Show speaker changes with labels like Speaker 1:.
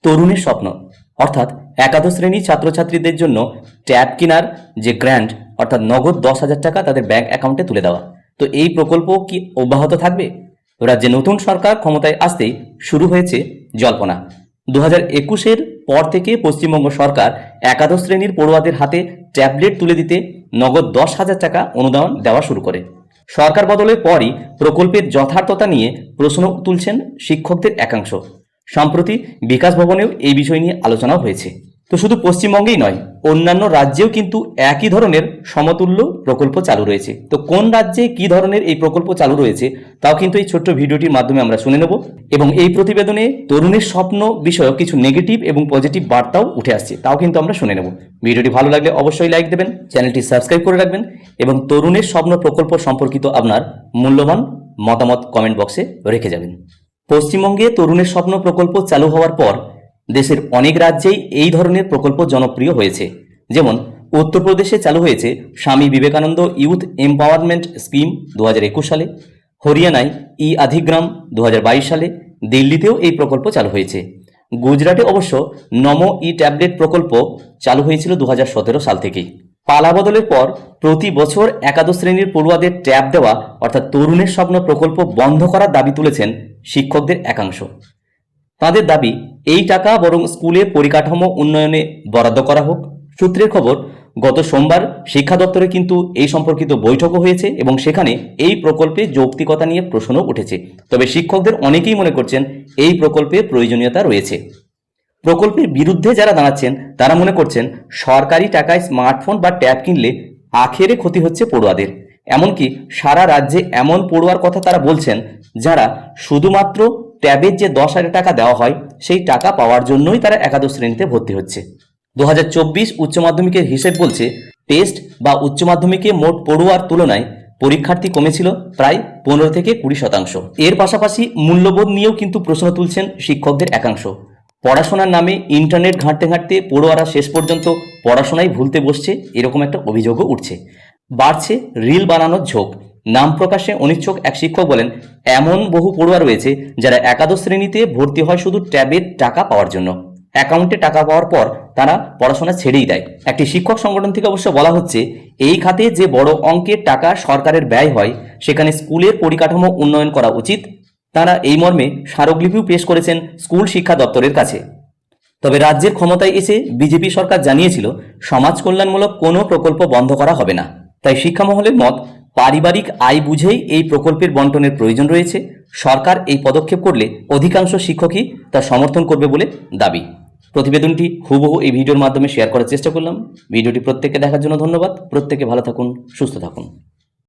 Speaker 1: তরুণের স্বপ্ন অর্থাৎ একাদশ শ্রেণী ছাত্রছাত্রীদের জন্য ট্যাব কেনার যে গ্র্যান্ট অর্থাৎ নগদ 10,000 টাকা তাদের ব্যাংক অ্যাকাউন্টে তুলে দেওয়া। তো এই প্রকল্প কি অব্যাহত থাকবে? রাজ্যে নতুন সরকার ক্ষমতায় আসতেই শুরু হয়েছে জল্পনা। 2021-এর পর থেকে পশ্চিমবঙ্গ সরকার একাদশ শ্রেণীর পড়ুয়াদের হাতে ট্যাবলেট তুলে দিতে নগদ 10,000 টাকা অনুদান দেওয়া শুরু করে। সরকার বদলের পরই প্রকল্পের যথার্থতা নিয়ে প্রশ্ন তুলছেন শিক্ষকদের একাংশ। সম্প্রতি বিকাশ ভবনেও এই বিষয় নিয়ে আলোচনাও হয়েছে। তো শুধু পশ্চিমবঙ্গেই নয়, অন্যান্য রাজ্যেও কিন্তু একই ধরনের সমতুল্য প্রকল্প চালু রয়েছে। তো কোন রাজ্যে কি ধরনের এই প্রকল্প চালু রয়েছে তাও কিন্তু এই ছোট্ট ভিডিওটির মাধ্যমে আমরা শুনে নেব। এবং এই প্রতিবেদনে তরুণের স্বপ্ন বিষয়ক কিছু নেগেটিভ এবং পজিটিভ বার্তাও উঠে আসছে, তাও কিন্তু আমরা শুনে নেব। ভিডিওটি ভালো লাগলে অবশ্যই লাইক দেবেন, চ্যানেলটি সাবস্ক্রাইব করে রাখবেন এবং তরুণের স্বপ্ন প্রকল্প সম্পর্কিত আপনার মূল্যবান মতামত কমেন্ট বক্সে রেখে যাবেন। পশ্চিমবঙ্গে তরুণের স্বপ্ন প্রকল্প চালু হওয়ার পর দেশের অনেক রাজ্যেই এই ধরনের প্রকল্প জনপ্রিয় হয়েছে। যেমন উত্তরপ্রদেশে চালু হয়েছে Swami Vivekananda youth empowerment scheme 2021 সালে, হরিয়ানায় ই আধিগ্রাম 2022 সালে, দিল্লিতেও এই প্রকল্প চালু হয়েছে। গুজরাটে অবশ্য নমো ই ট্যাবলেট প্রকল্প চালু হয়েছিল 2017 সাল থেকেই। পালা বদলের পর প্রতি বছর একাদশ শ্রেণীর পড়ুয়াদের ট্যাব দেওয়া অর্থাৎ তরুণের স্বপ্ন প্রকল্প বন্ধ করার দাবি তুলেছেন শিক্ষকদের একাংশ। তাদের দাবি এই টাকা বরং স্কুলের পরিকাঠামো উন্নয়নে বরাদ্দ করা হোক। সূত্রের খবর, গত সোমবার শিক্ষা দপ্তরে কিন্তু এই সম্পর্কিত বৈঠকও হয়েছে এবং সেখানে এই প্রকল্পে যৌক্তিকতা নিয়ে প্রশ্নও উঠেছে। তবে শিক্ষকদের অনেকেই মনে করছেন এই প্রকল্পের প্রয়োজনীয়তা রয়েছে। প্রকল্পের বিরুদ্ধে যারা দাঁড়াচ্ছেন তারা মনে করছেন সরকারি টাকায় স্মার্টফোন বা ট্যাব কিনলে আখেরে ক্ষতি হচ্ছে পড়ুয়াদের। এমনকি সারা রাজ্যে এমন পড়ুয়ার কথা তারা বলছেন যারা শুধুমাত্র ট্যাবের যে 10,000 টাকা দেওয়া হয় সেই টাকা পাওয়ার জন্যই তারা একাদশ শ্রেণীতে ভর্তি হচ্ছে। 2024 উচ্চ মাধ্যমিকের হিসেব বলছে টেস্ট বা উচ্চ মাধ্যমিকে মোট পড়ুয়ার তুলনায় পরীক্ষার্থী কমেছিল প্রায় 15 থেকে 20%। এর পাশাপাশি মূল্যবোধ নিয়েও কিন্তু প্রশ্ন তুলছেন শিক্ষকদের একাংশ। পড়াশোনার নামে ইন্টারনেট ঘাঁটতে ঘাঁটতে পড়ুয়ারা শেষ পর্যন্ত পড়াশোনায় ভুলতে বসছে, এরকম একটা অভিযোগও উঠছে। বাড়ছে রিল বানানোর ঝোঁক। নাম প্রকাশে অনিচ্ছুক এক শিক্ষক বলেন, এমন বহু পড়ুয়া রয়েছে যারা একাদশ শ্রেণীতে ভর্তি হয় শুধু ট্যাবের টাকা পাওয়ার জন্য। অ্যাকাউন্টে টাকা পাওয়ার পর তারা পড়াশোনা ছেড়েই দেয়। একটি শিক্ষক সংগঠন থেকে অবশ্য বলা হচ্ছে, এই খাতে যে বড় অঙ্কের টাকা সরকারের ব্যয় হয় সেখানে স্কুলের পরিকাঠামো উন্নয়ন করা উচিত। তারা এই মর্মে স্মারকলিপিও পেশ করেছেন স্কুল শিক্ষা দপ্তরের কাছে। তবে রাজ্যের ক্ষমতায় এসে বিজেপি সরকার জানিয়েছিল সমাজ কল্যাণমূলক কোনো প্রকল্প বন্ধ করা হবে না। তাই শিক্ষা মহলের মত, পারিবারিক আয় বুঝেই এই প্রকল্পের বন্টনের প্রয়োজন রয়েছে। সরকার এই পদক্ষেপ করলে অধিকাংশ শিক্ষকই তা সমর্থন করবে বলে দাবি। প্রতিবেদনটি হুবহু এই ভিডিওর মাধ্যমে শেয়ার করার চেষ্টা করলাম। ভিডিওটি প্রত্যেককে দেখার জন্য ধন্যবাদ। প্রত্যেকে ভালো থাকুন, সুস্থ থাকুন।